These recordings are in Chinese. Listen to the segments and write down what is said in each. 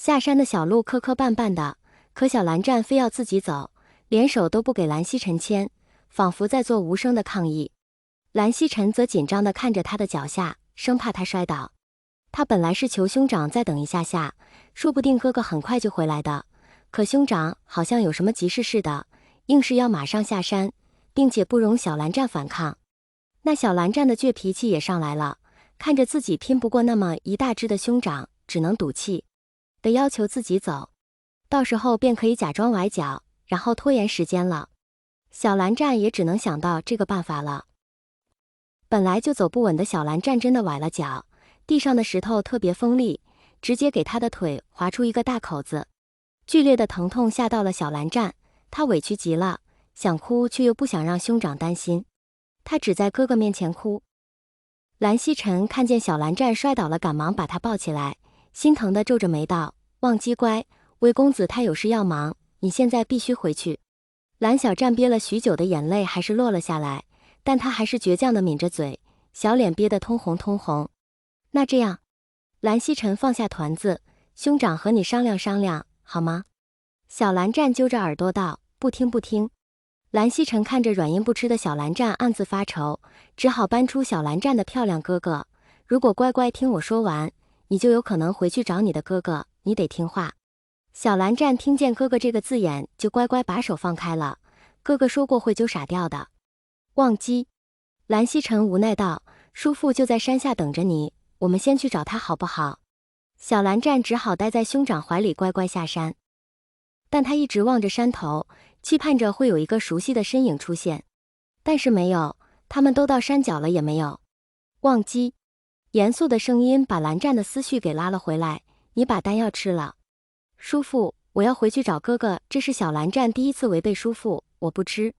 下山的小路磕磕绊绊的，可小蓝湛非要自己走，连手都不给蓝曦臣牵，仿佛在做无声的抗议。蓝曦臣则紧张地看着他的脚下，生怕他摔倒。他本来是求兄长再等一下下，说不定哥哥很快就回来的，可兄长好像有什么急事似的，硬是要马上下山，并且不容小蓝湛反抗。那小蓝湛的倔脾气也上来了，看着自己拼不过那么一大只的兄长，只能赌气的要求自己走，到时候便可以假装崴脚，然后拖延时间了。小蓝湛也只能想到这个办法了。本来就走不稳的小蓝湛真的崴了脚，地上的石头特别锋利，直接给他的腿划出一个大口子。剧烈的疼痛吓到了小蓝湛，他委屈极了，想哭却又不想让兄长担心，他只在哥哥面前哭。蓝曦臣看见小蓝湛摔倒了，赶忙把他抱起来，心疼地皱着眉道：“忘机乖，魏公子他有事要忙，你现在必须回去。”蓝小湛憋了许久的眼泪还是落了下来，但他还是倔强地抿着嘴，小脸憋得通红通红。那这样，蓝曦臣放下团子，兄长和你商量商量，好吗？小蓝湛揪着耳朵道：“不听不听。”蓝曦臣看着软硬不吃的小蓝湛，暗自发愁，只好搬出小蓝湛的漂亮哥哥。如果乖乖听我说完，你就有可能回去找你的哥哥，你得听话。小蓝湛听见哥哥这个字眼，就乖乖把手放开了。哥哥说过会就傻掉的。忘机。蓝曦臣无奈道：“叔父就在山下等着你，我们先去找他好不好？”小蓝湛只好待在兄长怀里乖乖下山，但他一直望着山头，期盼着会有一个熟悉的身影出现，但是没有，他们都到山脚了也没有。忘机。严肃的声音把蓝湛的思绪给拉了回来：“你把丹药吃了。”叔父，我要回去找哥哥。这是小蓝湛第一次违背叔父，我不吃。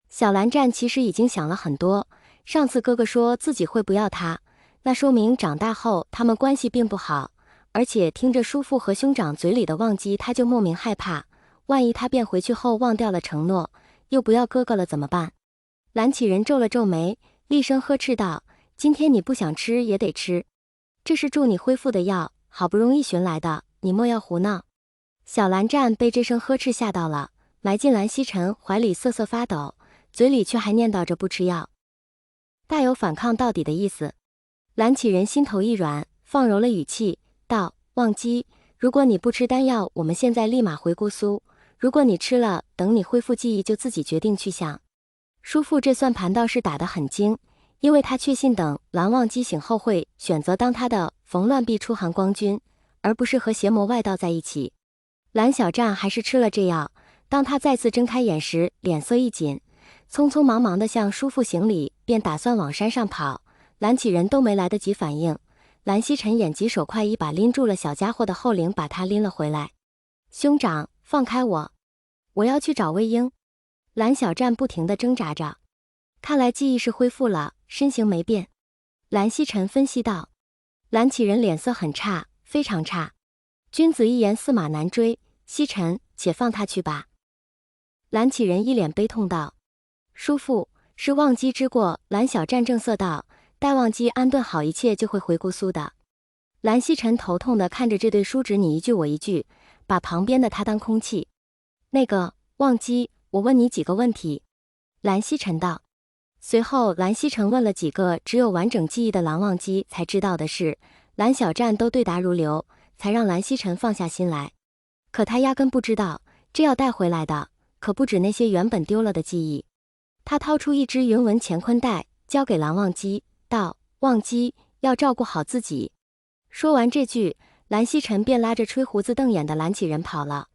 小蓝湛其实已经想了很多，上次哥哥说自己会不要他，那说明长大后他们关系并不好，而且听着叔父和兄长嘴里的忘机，他就莫名害怕，万一他变回去后忘掉了承诺，又不要哥哥了怎么办？蓝启仁皱了皱眉，厉声呵斥道：“今天你不想吃也得吃，这是助你恢复的药，好不容易寻来的，你莫要胡闹。”小蓝湛被这声呵斥吓到了，埋进蓝曦臣怀里瑟瑟发抖，嘴里却还念叨着不吃药，大有反抗到底的意思。蓝启仁心头一软，放柔了语气道：“忘机，如果你不吃丹药，我们现在立马回姑苏；如果你吃了，等你恢复记忆就自己决定去向。”叔父这算盘倒是打得很精，因为他确信等蓝忘机醒后会选择当他的逢乱必出寒光君，而不是和邪魔外道在一起。蓝小湛还是吃了这药，当他再次睁开眼时，脸色一紧，匆匆忙忙地向叔父行礼，便打算往山上跑。蓝启仁都没来得及反应，蓝曦臣眼疾手快，一把拎住了小家伙的后领，把他拎了回来。“兄长，放开我，我要去找魏婴。”蓝小湛不停地挣扎着，看来记忆是恢复了，身形没变。蓝曦臣分析道。蓝启仁脸色很差，非常差。君子一言驷马难追，曦臣，且放他去吧。蓝启仁一脸悲痛道：“叔父，是忘机之过。”蓝小湛正色道：“待忘机安顿好一切，就会回姑苏的。”蓝曦臣头痛地看着这对叔侄，你一句我一句，把旁边的他当空气。“那个，忘机，我问你几个问题。”蓝曦臣道。随后蓝曦臣问了几个只有完整记忆的蓝忘机才知道的事，蓝小湛都对答如流，才让蓝曦臣放下心来。可他压根不知道，这要带回来的可不止那些原本丢了的记忆。他掏出一只云纹乾坤袋，交给蓝忘机，道：“忘机，要照顾好自己。”说完这句，蓝曦臣便拉着吹胡子瞪眼的蓝启仁跑了。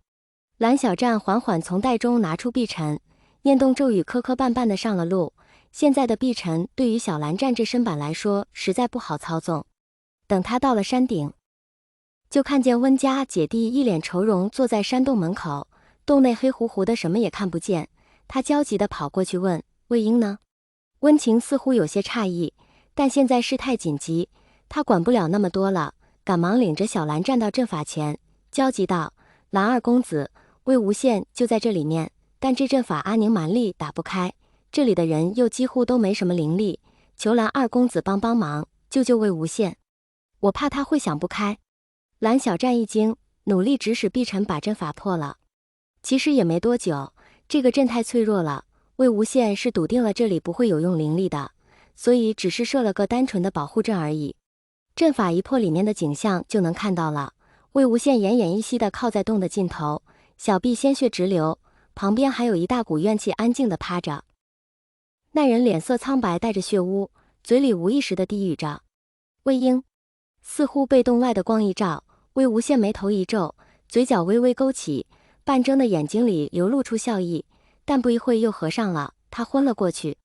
蓝小湛缓缓从袋中拿出碧尘，念动咒语，磕磕绊绊地上了路。现在的碧尘对于小蓝湛这身板来说实在不好操纵。等他到了山顶，就看见温家姐弟一脸愁容坐在山洞门口，洞内黑乎乎的，什么也看不见。他焦急地跑过去问：“魏婴呢？”温情似乎有些诧异，但现在事态紧急，他管不了那么多了，赶忙领着小蓝站到阵法前，焦急道：“蓝二公子，魏无羡就在这里面，但这阵法阿宁蛮力打不开，这里的人又几乎都没什么灵力，求蓝二公子帮帮忙，救救魏无羡，我怕他会想不开。”蓝小湛一惊，努力指使碧晨把阵法破了。其实也没多久，这个阵太脆弱了，魏无羡是笃定了这里不会有用灵力的，所以只是设了个单纯的保护阵而已。阵法一破，里面的景象就能看到了。魏无羡奄奄一息地靠在洞的尽头，小臂鲜血直流，旁边还有一大股怨气安静地趴着。那人脸色苍白，带着血污，嘴里无意识地低语着：“魏婴。”似乎被洞外的光一照，魏无羡眉头一皱，嘴角微微勾起，半睁的眼睛里流露出笑意，但不一会又合上了。他昏了过去。